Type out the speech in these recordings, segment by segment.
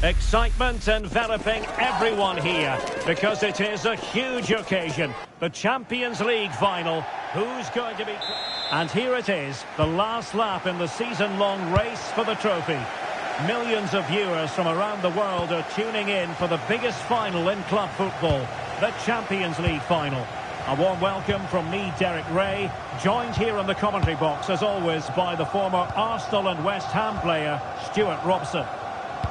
Excitement enveloping everyone here because it is a huge occasion. The Champions League final. Who's going to be... And here it is, the last lap in the season-long race for the trophy. Millions of viewers from around the world are tuning in for the biggest final in club football, the Champions League final. A warm welcome from me, Derek Ray, joined here in the commentary box, as always, by the former Arsenal and West Ham player, Stuart Robson.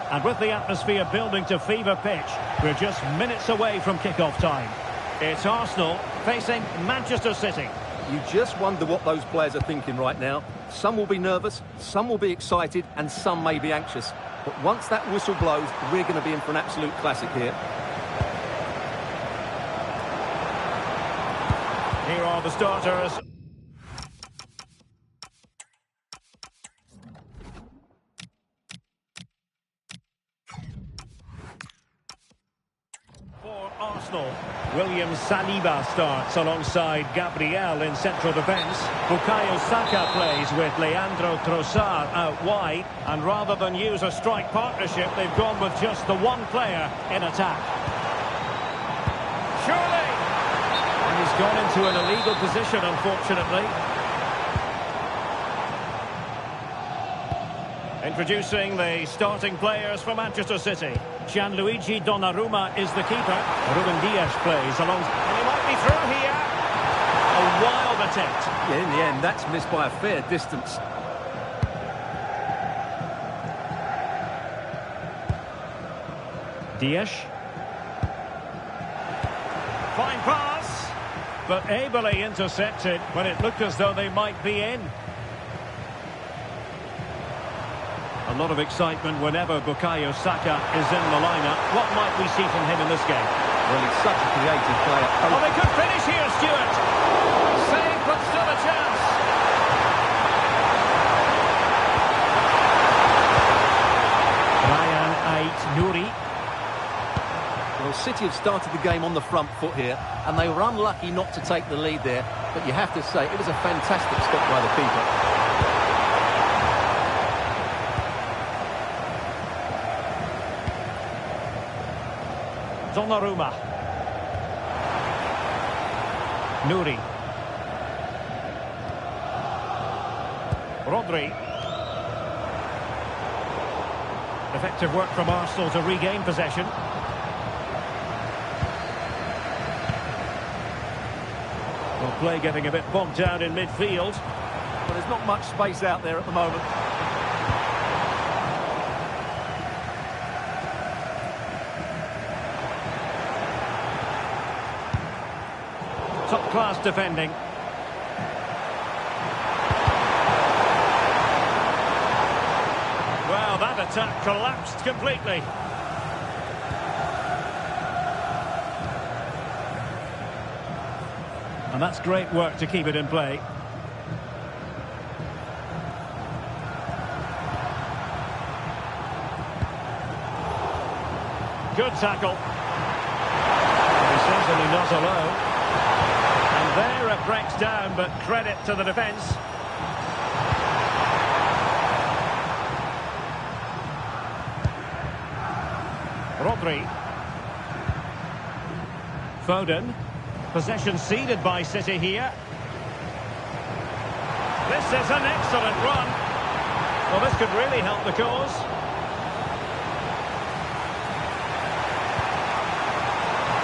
And with the atmosphere building to fever pitch, we're just minutes away from kick-off time. It's Arsenal facing Manchester City. You just wonder what those players are thinking right now. Some will be nervous, some will be excited, and some may be anxious. But once that whistle blows, we're going to be in for an absolute classic here. Here are the starters. For Arsenal, William Saliba starts alongside Gabriel in central defence. Bukayo Saka plays with Leandro Trossard out wide. And rather than use a strike partnership, they've gone with just the one player in attack. Surely! And he's gone into an illegal position, unfortunately. Introducing the starting players for Manchester City. Gianluigi Donnarumma is the keeper. Ruben Dias plays along. And he might be through here. A wild attempt. Yeah, in the end, that's missed by a fair distance. Dias. Fine pass. But ably intercepted when it looked as though they might be in. A lot of excitement whenever Bukayo Saka is in the lineup. What might we see from him in this game? Well, he's such a creative player. Oh, they could finish here, Stuart. Save, but still a chance. Ryan Ait-Nouri. Well, City have started the game on the front foot here, and they were unlucky not to take the lead there. But you have to say, it was a fantastic stop by the keeper. Donnarumma. Nouri. Rodri. Effective work from Arsenal to regain possession. Well, play getting a bit bogged down in midfield. Well, there's not much space out there at the moment. Top-class defending. Well, that attack collapsed completely. And that's great work to keep it in play. Good tackle. He's certainly not alone. There it breaks down, but credit to the defence. Rodri. Foden. Possession ceded by City here. This is an excellent run. Well, this could really help the cause.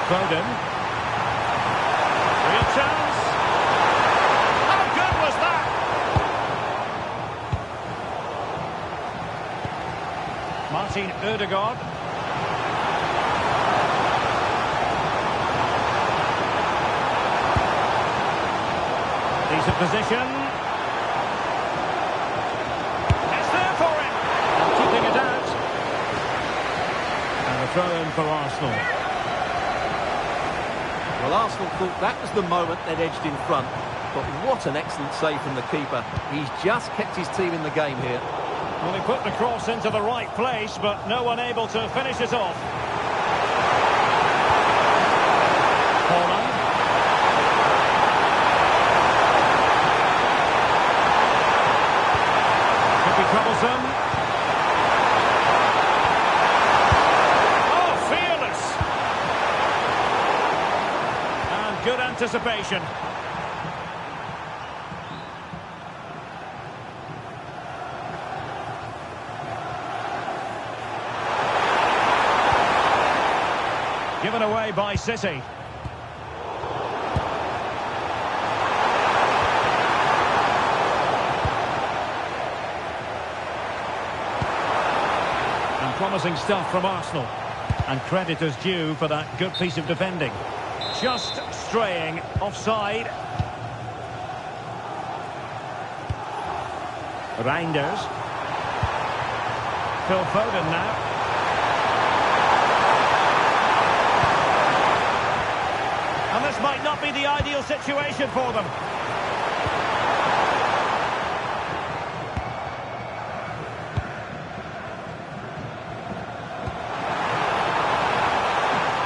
Foden. Real chance. How good was that? Martin Ødegaard. Decent position. It's there for him. And keeping it out. And a throw-in for Arsenal. Well, Arsenal thought that was the moment they'd edged in front. But what an excellent save from the keeper. He's just kept his team in the game here. Well, he put the cross into the right place, but no one able to finish it off. Holland. Could be troublesome. anticipation. Given away by City. And promising stuff from Arsenal. And credit is due for that good piece of defending. Just straying offside. Reinders. Phil Foden now. And this might not be the ideal situation for them.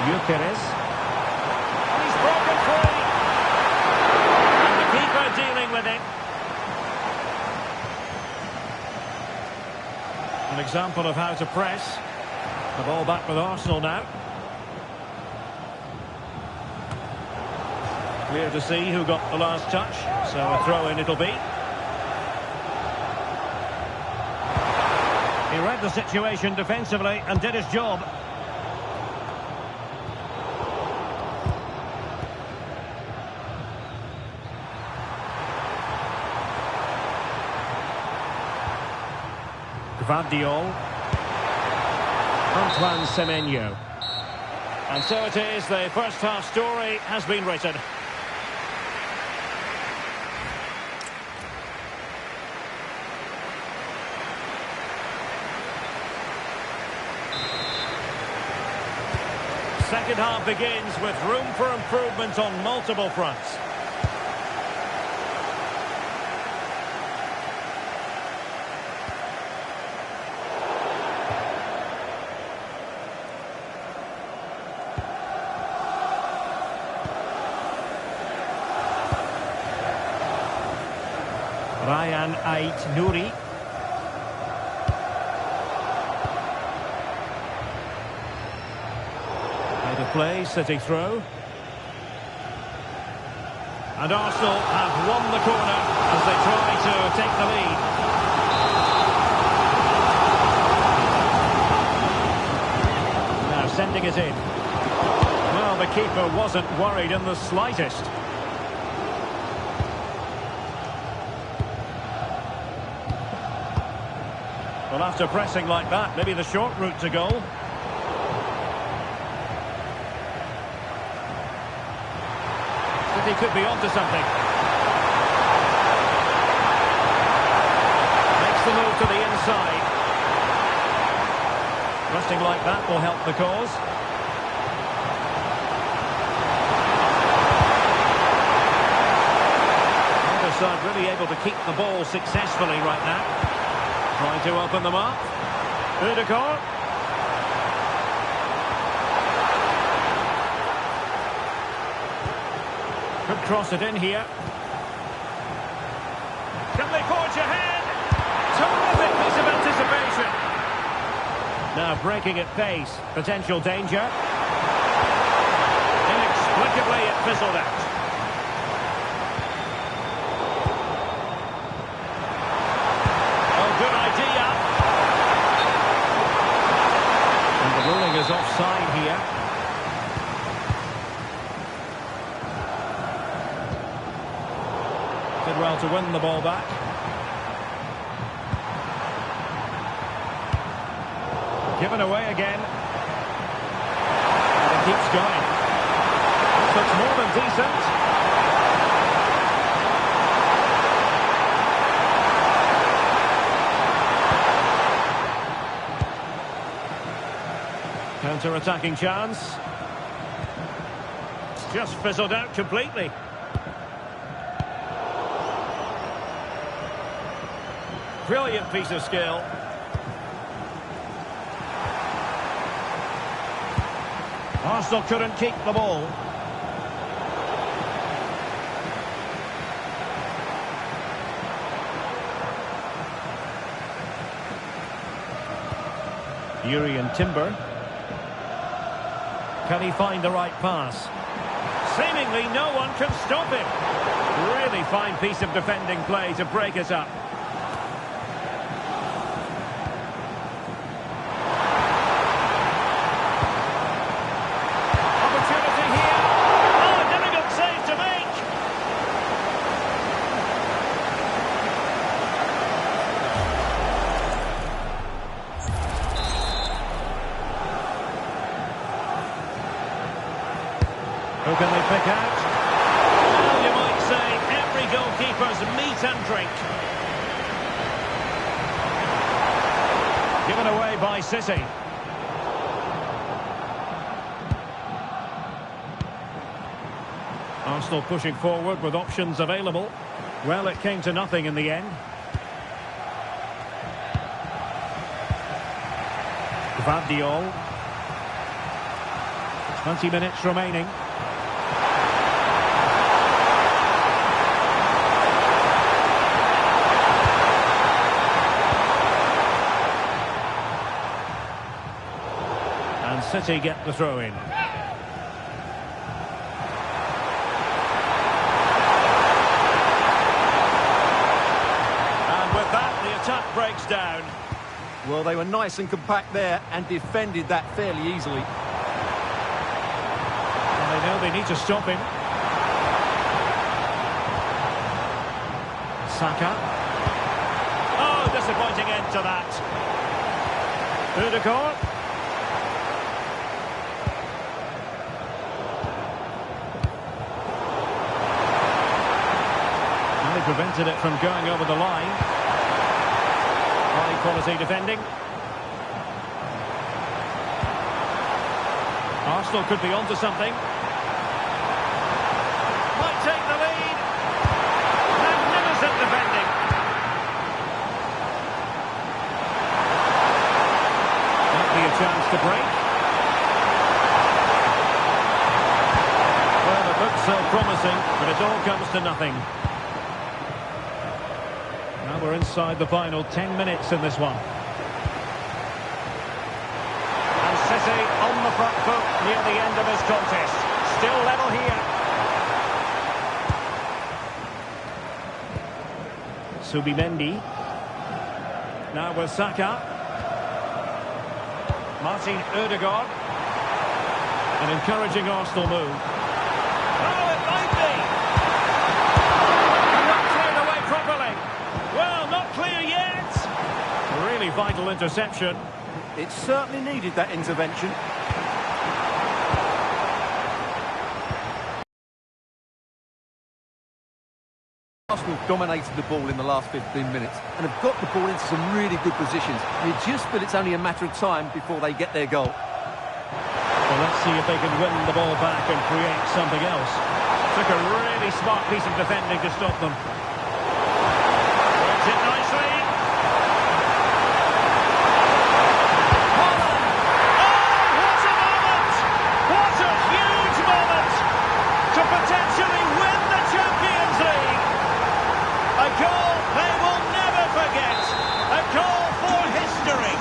Gyökeres. And he's broken free. And the keeper dealing with it. An example of how to press. The ball back with Arsenal now. Clear to see who got the last touch, so a throw-in it'll be. He read the situation defensively and did his job. Gvardiol. Antoine Semenyo. And so it is, the first half story has been written. Second half begins with room for improvement on multiple fronts. Ryan Ait-Nouri. Out of play, City throw. And Arsenal have won the corner as they try to take the lead. Now sending it in. Well, the keeper wasn't worried in the slightest. Well, after pressing like that, maybe the short route to goal. City could be onto something. Makes the move to the inside. Resting like that will help the cause. Either side really able to keep the ball successfully right now. Trying to open them up. Udegaard. Could cross it in here. Can they forge ahead? Terrific piece of anticipation. Now breaking at pace. Potential danger. Inexplicably it fizzled out. Ruling is offside here. Did well to win the ball back. Given away again. And it keeps going. Looks more than decent. Counter-attacking chance. It's just fizzled out completely. Brilliant piece of skill. Arsenal couldn't keep the ball. Yuri and Timber. Can he find the right pass? Seemingly no one can stop him. Really fine piece of defending play to break us up. Opportunity here. Oh, difficult save to make. Who can they pick out? Well, you might say every goalkeeper's meat and drink. Given away by City. Arsenal pushing forward with options available. Well, it came to nothing in the end. Gvardiol. 20 minutes remaining. And City get the throw in. And with that, the attack breaks down. Well, they were nice and compact there and defended that fairly easily. And they know they need to stop him. Saka. Oh, disappointing end to that. Ødegaard. They prevented it from going over the line. High quality defending. Arsenal could be onto something. Might take the lead. Magnificent defending. Might be a chance to break. Well, it looks so promising, but it all comes to nothing. Now we're inside the final 10 minutes in this one. And City on the front foot near the end of this contest. Still level here. Subimendi. Now with Saka. Martin Ødegaard. An encouraging Arsenal move. Oh, it might be! Not cleared away properly. Well, not clear yet. Really vital interception. It certainly needed that intervention. Arsenal dominated the ball in the last 15 minutes and have got the ball into some really good positions. You just feel it's only a matter of time before they get their goal. Well, let's see if they can win the ball back and create something else. Took a really smart piece of defending to stop them. Works it nicely. Holland! Oh, what a moment! What a huge moment to potentially win the Champions League! A goal they will never forget. A goal for history.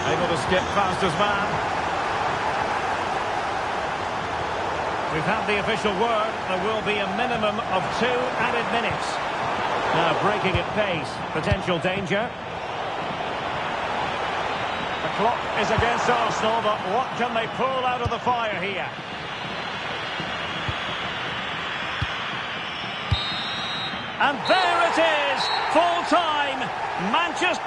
Able to skip past his man. We've had the official word. There will be a minimum of 2 added minutes. Now breaking at pace. Potential danger. The clock is against Arsenal, but what can they pull out of the fire here? And there it is. Full time. Manchester.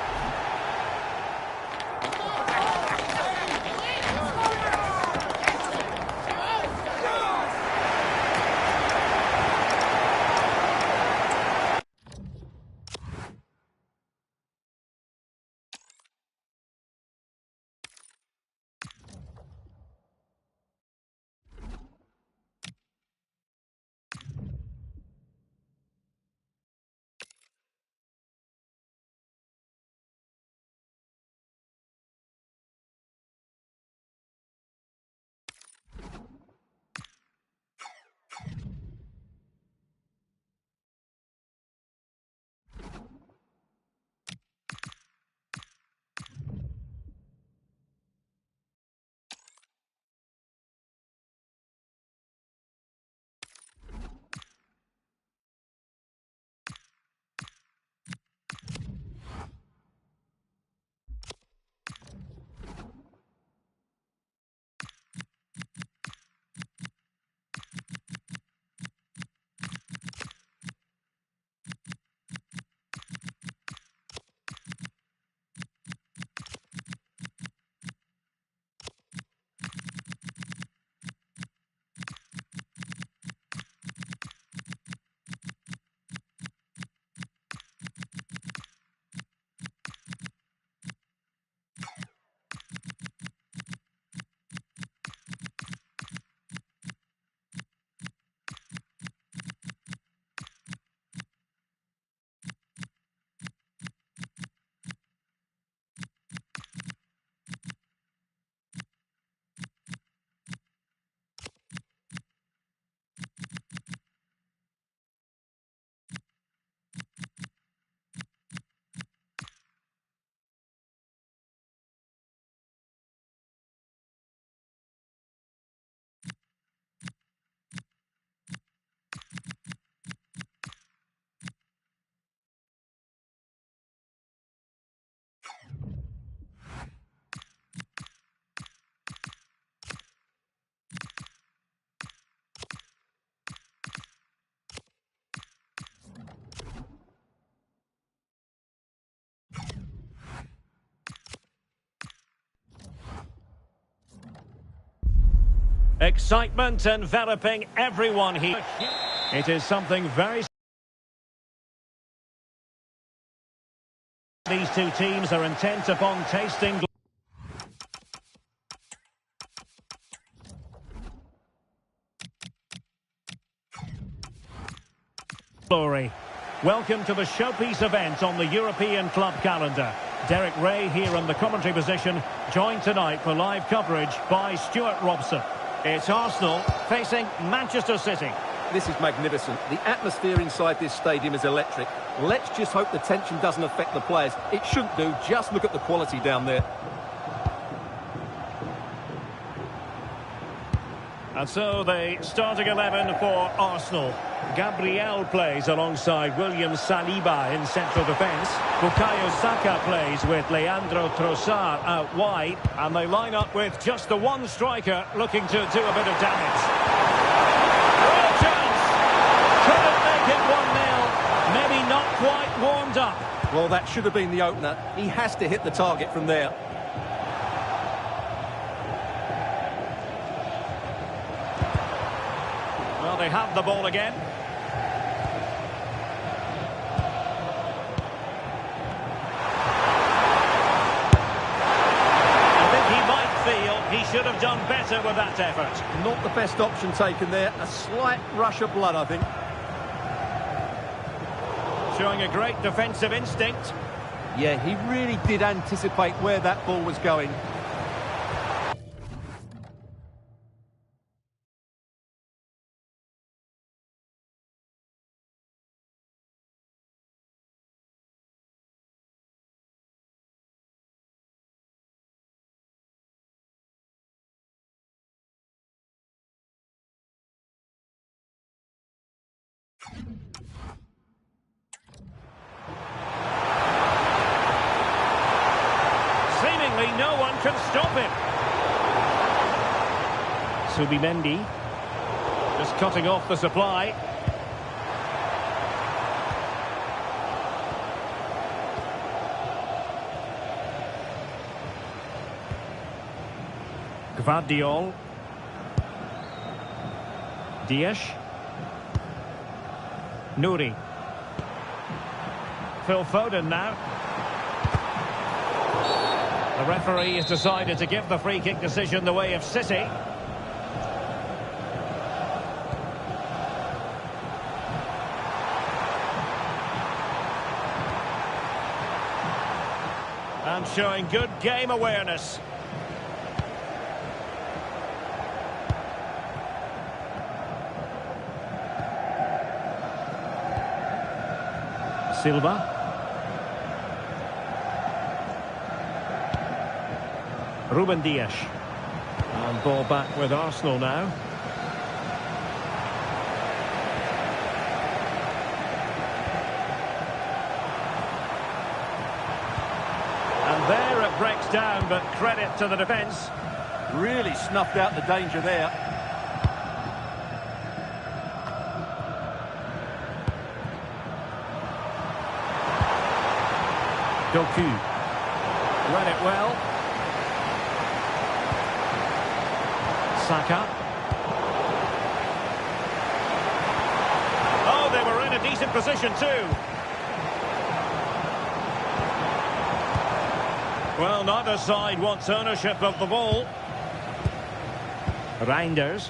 Excitement enveloping everyone here. It is something very... These two teams are intent upon tasting... glory. Welcome to the showpiece event on the European club calendar. Derek Ray here in the commentary position, joined tonight for live coverage by Stuart Robson. It's Arsenal facing Manchester City. This is magnificent. The atmosphere inside this stadium is electric. Let's just hope the tension doesn't affect the players. It shouldn't do. Just look at the quality down there. And so the starting 11 for Arsenal. Gabriel plays alongside William Saliba in central defence. Bukayo Saka plays with Leandro Trossard out wide. And they line up with just the one striker looking to do a bit of damage. Real chance! Couldn't make it 1-0. Maybe not quite warmed up. Well, that should have been the opener. He has to hit the target from there. Well, they have the ball again. He should have done better with that effort. Not the best option taken there. A slight rush of blood, I think. Showing a great defensive instinct. Yeah, he really did anticipate where that ball was going. Seemingly no one can stop him. Subimendi just cutting off the supply. Gvardiol. Dias. Nouri. Phil Foden now. The referee has decided to give the free kick decision the way of City. And showing good game awareness. Silva. Ruben Dias. And ball back with Arsenal now. And there it breaks down, but credit to the defence. Really snuffed out the danger there. Doku. Read it well. Saka. Oh, they were in a decent position too. Well, neither side wants ownership of the ball. Reinders.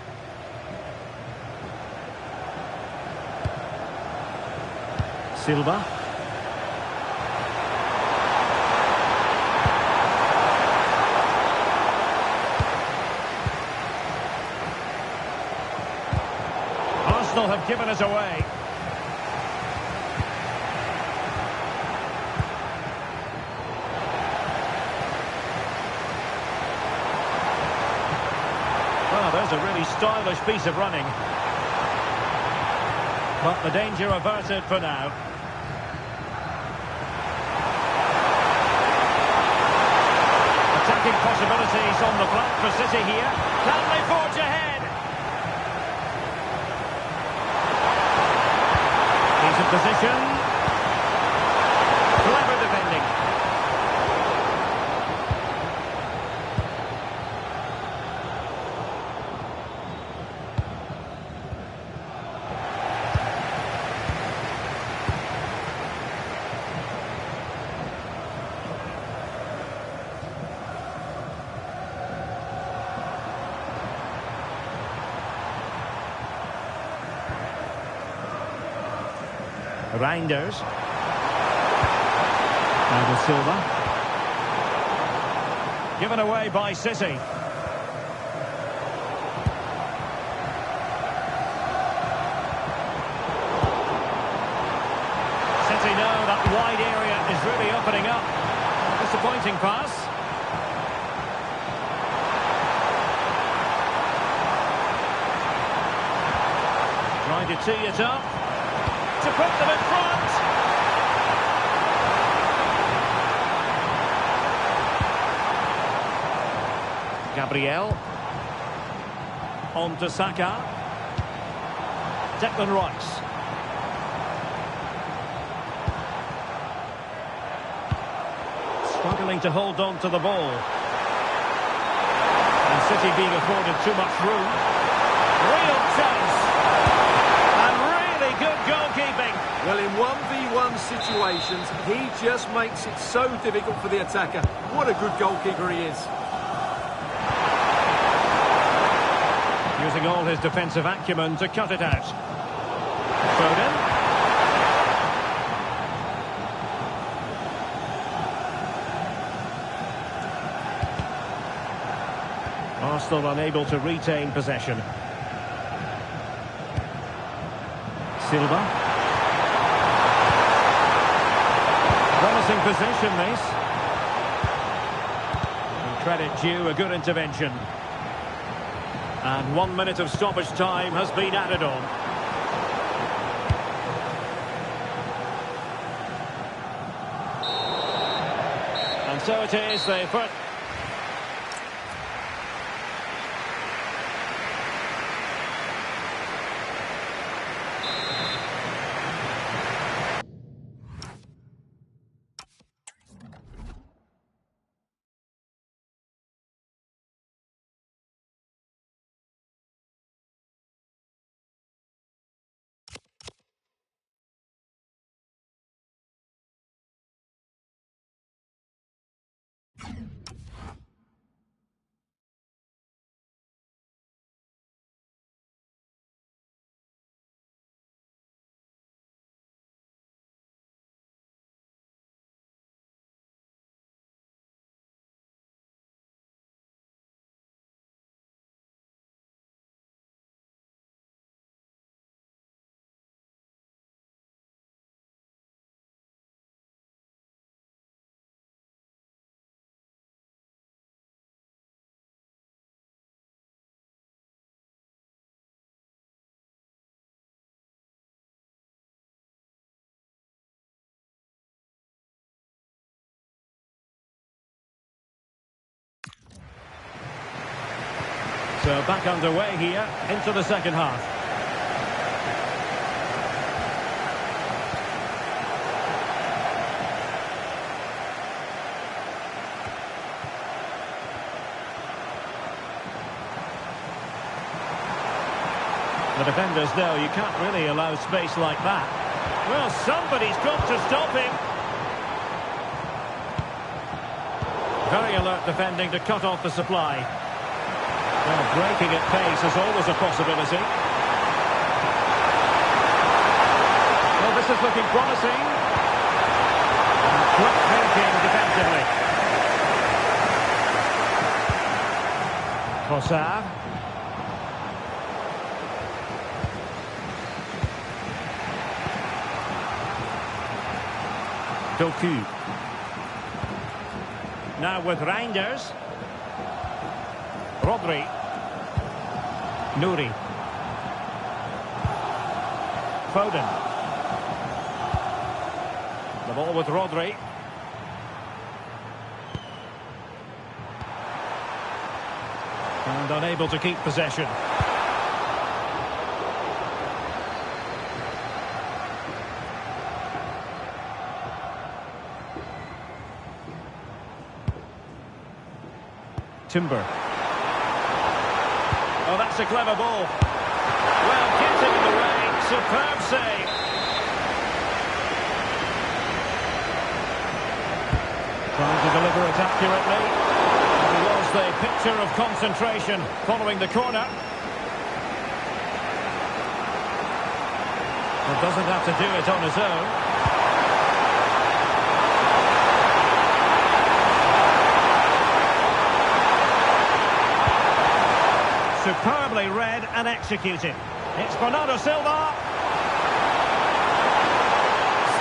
Silva. Arsenal have given us away. Well, there's a really stylish piece of running. But the danger averted for now. Attacking possibilities on the flank for City here. Can they forge ahead? Decent position. Clever defending. Reinders. And Silva. Given away by City. City know that wide area is really opening up. Disappointing pass. Trying to tee it up. To put them in front. Gabriel. On to Saka. Declan Rice. Struggling to hold on to the ball. And City being afforded too much room. Real chance. And really good goalkeeping. Well, in 1v1 situations, he just makes it so difficult for the attacker. What a good goalkeeper he is. Using all his defensive acumen to cut it out. Foden. Arsenal unable to retain possession. Silva. Promising position, this. And credit due, a good intervention. And 1 minute of stoppage time has been added on. And so it is, the first... So back underway here into the second half. The defenders know you can't really allow space like that. Well, somebody's got to stop him. Very alert defending to cut off the supply. Well, breaking at pace is always a possibility. Well, this is looking promising. Quick thinking defensively. Trossard. Doku. Now with Reinders. Rodri. Nouri. Foden. The ball with Rodri. And unable to keep possession. Timber. Oh, that's a clever ball. Well, gets it in the way. Superb save. Trying to deliver it accurately. And it was the picture of concentration following the corner. Well, doesn't have to do it on his own. Superbly read and executed. It's Bernardo Silva.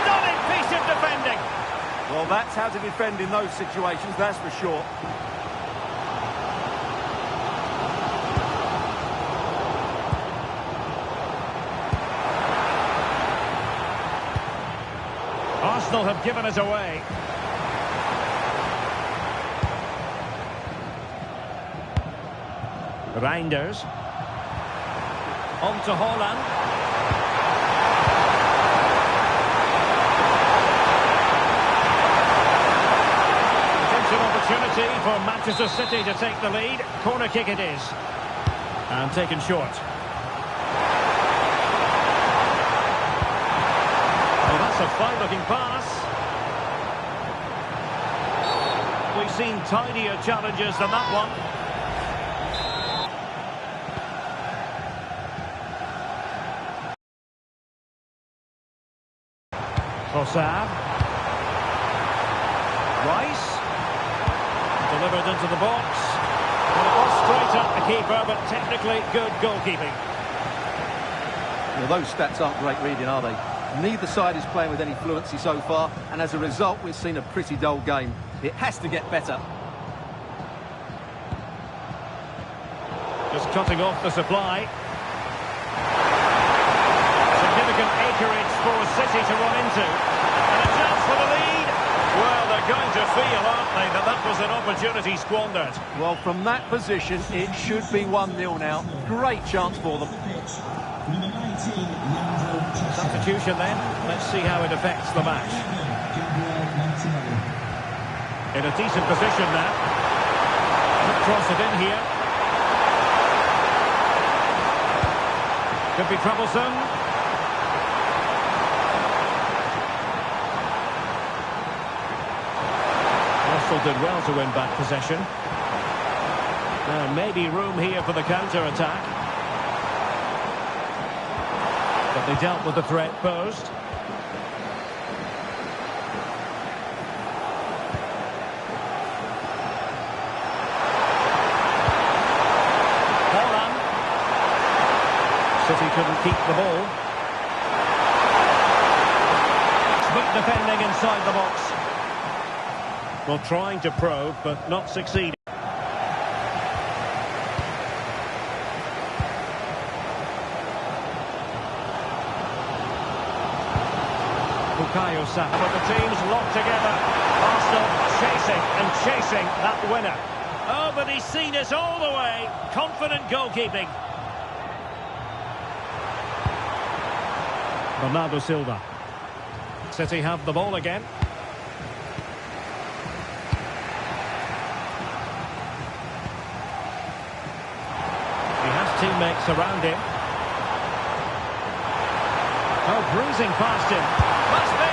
Stunning piece of defending. Well, that's how to defend in those situations, that's for sure. Arsenal have given it away. Reinders. On to Haaland. Potential opportunity for Manchester City to take the lead. Corner kick it is. And taken short. Oh, that's a fine-looking pass. We've seen tidier challenges than that one. Trossard. Rice. Delivered into the box. Well, it was straight at the keeper, but technically good goalkeeping. Well, those stats aren't great reading, are they? Neither side is playing with any fluency so far, and as a result, we've seen a pretty dull game. It has to get better. Just cutting off the supply. Significant acreage for City to run into. And a chance for the lead. Well, they're going to feel, aren't they, that that was an opportunity squandered. Well, from that position, it should be 1-0 now. Great chance for them. Substitution then. Let's see how it affects the match. In a decent position now. Cross it in here. Could be troublesome. Arsenal did well to win back possession. Now maybe room here for the counter-attack. But they dealt with the threat posed. Haaland. City couldn't keep the ball. Smith defending inside the box. Well, trying to probe, but not succeeding. Bukayo Saka. But the teams locked together. Arsenal chasing and chasing that winner. Oh, but he's seen it all the way. Confident goalkeeping. Bernardo Silva. City have the ball again. He has teammates around him. Oh, bruising past him. Must be!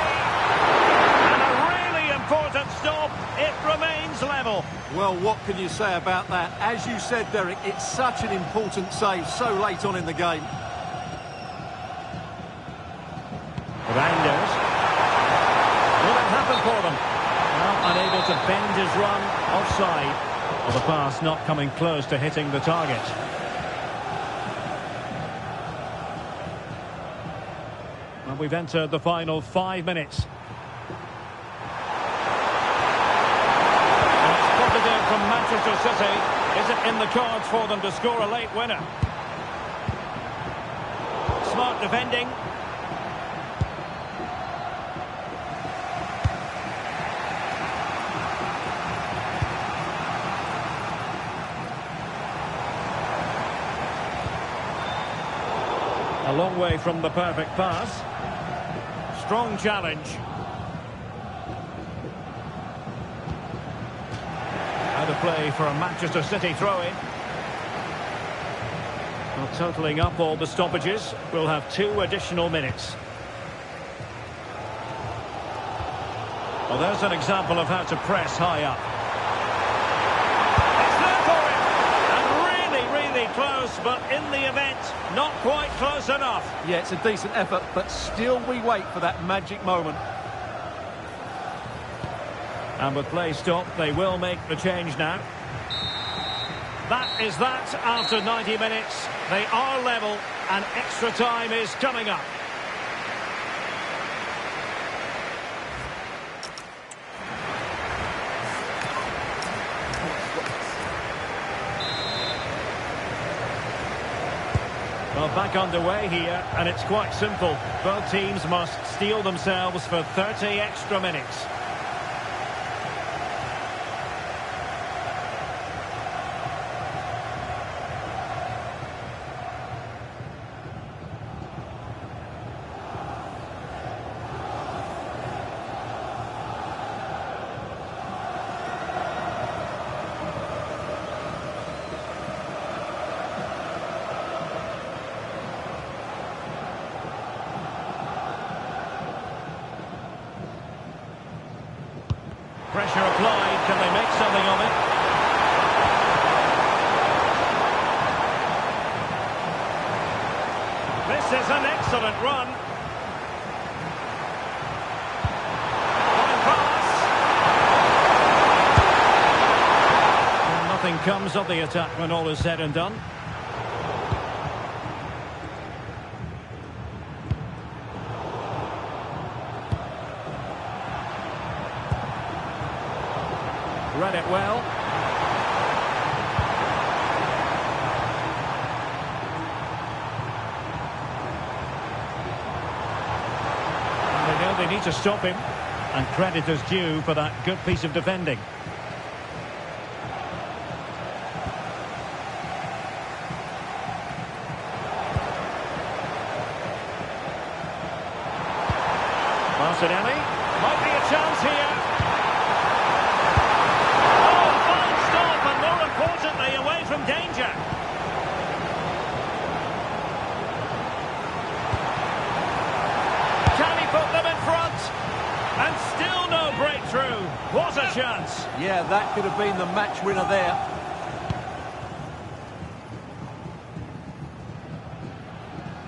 And a really important stop. It remains level. Well, what can you say about that? As you said, Derek, it's such an important save so late on in the game. Reinders. Will it happen for them? Well, unable to bend his run. Offside. Well, the pass not coming close to hitting the target. And we've entered the final 5 minutes. And it's positive from Manchester City. Is it in the cards for them to score a late winner? Smart defending. A long way from the perfect pass. Strong challenge. Out of play for a Manchester City throw-in. Well, totalling up all the stoppages, we'll have 2 additional minutes. Well, there's an example of how to press high up. It's there for it! And really, really close. close, but in the event, not quite close enough. Yeah, it's a decent effort, but still we wait for that magic moment. And with play stopped, they will make the change now. That is that after 90 minutes. They are level, and extra time is coming up. Well, back underway here, and it's quite simple. Both teams must steel themselves for 30 extra minutes. Pressure applied. Can they make something of it? This is an excellent run. Long pass. Well, nothing comes of the attack when all is said and done. Read it well. And they know they need to stop him. And credit is due for that good piece of defending. Martinelli. Might be a chance here. Importantly, away from danger. Can he put them in front? And still no breakthrough. What a chance. Yeah, that could have been the match winner there.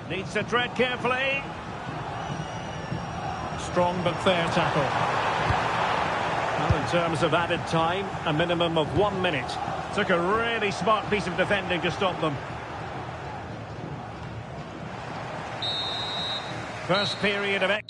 Needs to tread carefully. Strong but fair tackle. Well, in terms of added time, a minimum of 1 minute. Took a really smart piece of defending to stop them. First period of extra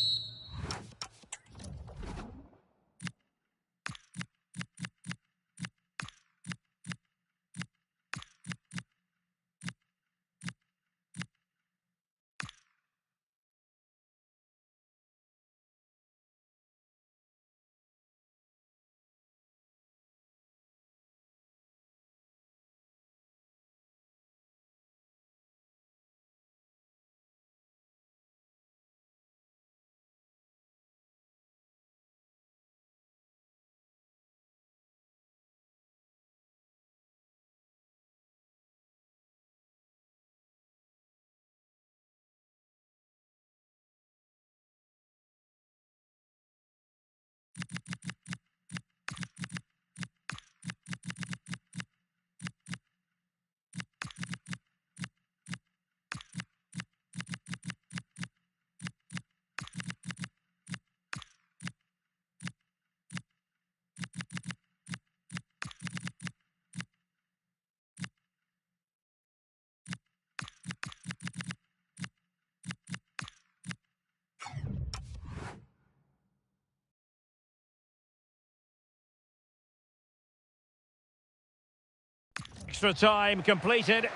time completed.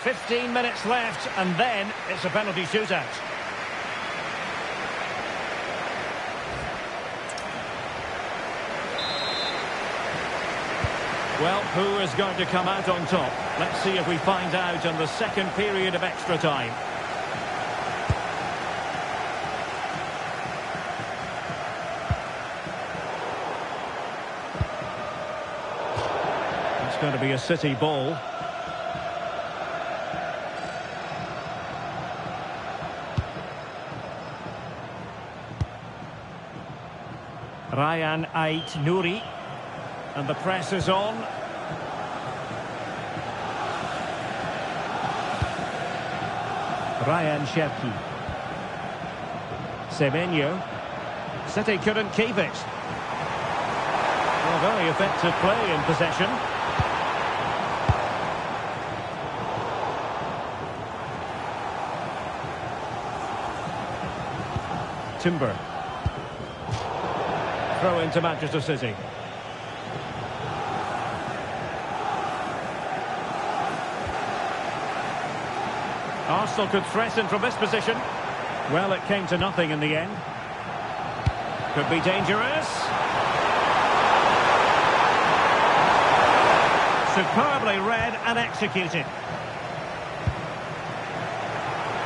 15 minutes left, and then it's a penalty shootout. Well, who is going to come out on top? Let's see if we find out in the second period of extra time. It's going to be a City ball. Ryan Ait Nouri. And the press is on. Ryan Cherki. Semenyo. City couldn't keep it. Well, very effective play in possession. Timber. Throw into Manchester City. Arsenal could threaten from this position. Well, it came to nothing in the end. Could be dangerous. Superbly read and executed.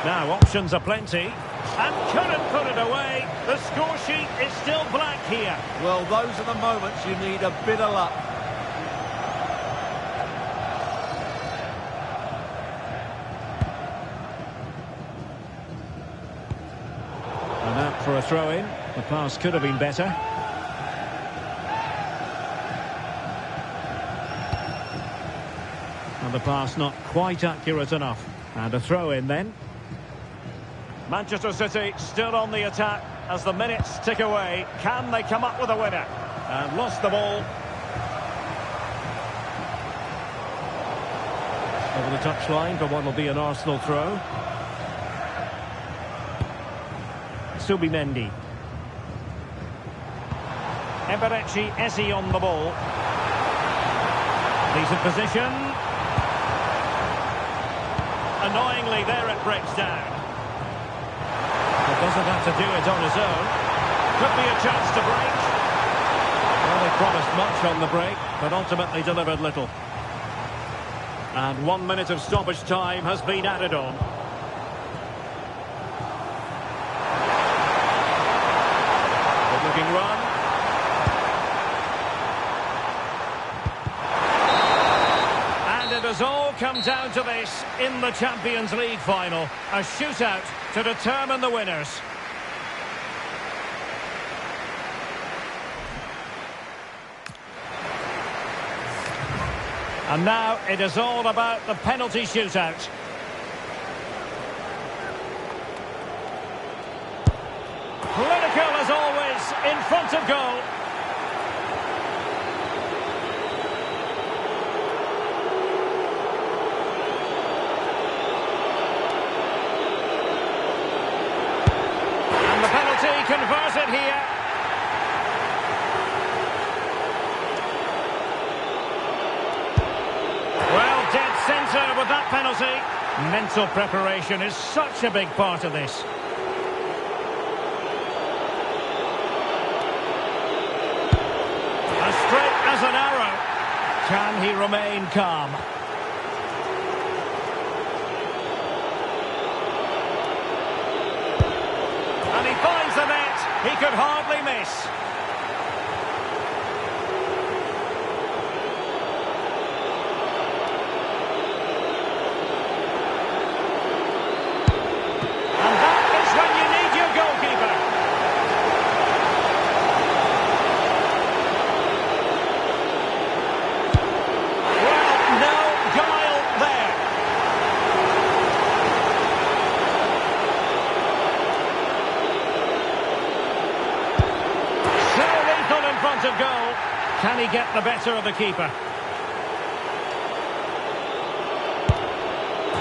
Now options are plenty. And couldn't put it away. The score sheet is still blank here. Well, those are the moments you need a bit of luck. And out for a throw-in. The pass could have been better. And the pass not quite accurate enough. And a throw-in then. Manchester City still on the attack as the minutes tick away. Can they come up with a winner? And lost the ball. Over the touchline for what will be an Arsenal throw. Subimendi. Eberechi Eze on the ball. Decent position. Annoyingly, there it breaks down. Doesn't have to do it on his own. Could be a chance to break. Well, they promised much on the break, but ultimately delivered little. And 1 minute of stoppage time has been added on. Good-looking run. And it has all come down to this in the Champions League final. A shootout to determine the winners. And now it is all about the penalty shootout. Clinical as always in front of goal. Converted here. Well, dead centre with that penalty. Mental preparation is such a big part of this. As straight as an arrow. Can he remain calm? And he finds the net. He could hardly miss. And that is when you need your goalkeeper. Well, no guile there. In front of goal. Can he get the better of the keeper?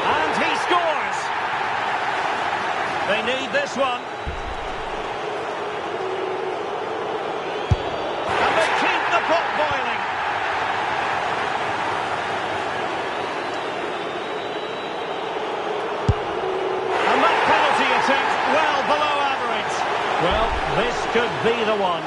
And he scores! They need this one. And they keep the pot boiling. And that penalty attempt well below average. Well, this could be the one.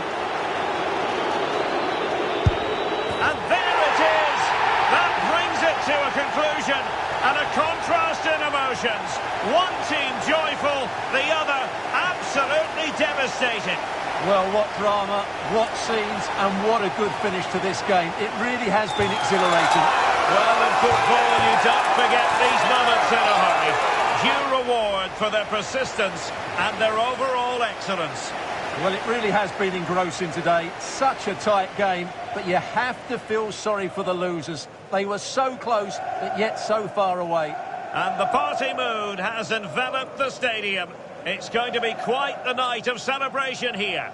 To a conclusion and a contrast in emotions. One team joyful, the other absolutely devastated. Well, what drama, what scenes, and what a good finish to this game. It really has been exhilarating. Well, in football, you don't forget these moments in a hurry. Due reward for their persistence and their overall excellence. Well, it really has been engrossing today. Such a tight game, but you have to feel sorry for the losers. They were so close, but yet so far away. And the party mood has enveloped the stadium. It's going to be quite the night of celebration here.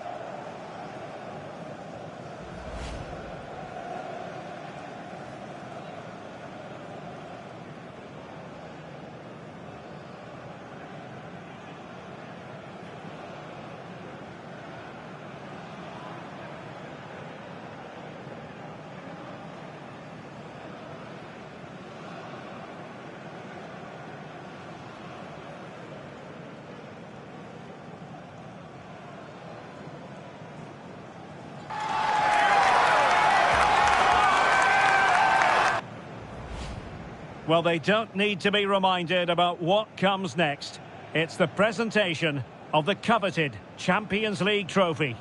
Well, they don't need to be reminded about what comes next. It's the presentation of the coveted Champions League trophy.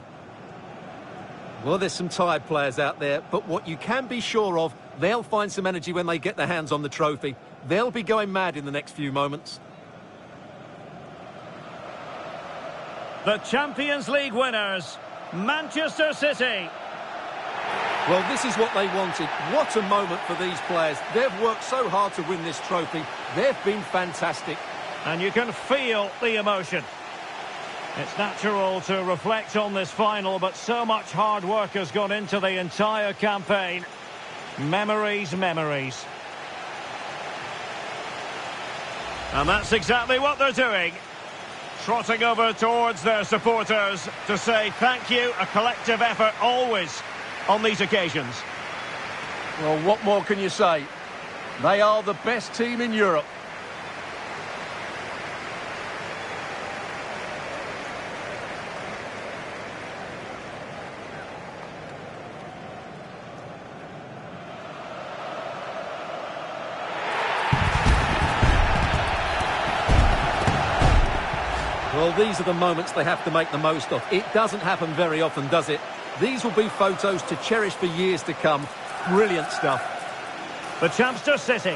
Well, there's some tired players out there, but what you can be sure of, they'll find some energy when they get their hands on the trophy. They'll be going mad in the next few moments. The Champions League winners, Manchester City. Well, this is what they wanted. What a moment for these players. They've worked so hard to win this trophy. They've been fantastic. And you can feel the emotion. It's natural to reflect on this final, but so much hard work has gone into the entire campaign. Memories, memories. And that's exactly what they're doing. Trotting over towards their supporters to say thank you, a collective effort always on these occasions. Well, what more can you say? They are the best team in Europe. Well, these are the moments they have to make the most of. It doesn't happen very often, does it? These will be photos to cherish for years to come. Brilliant stuff. The Champster City.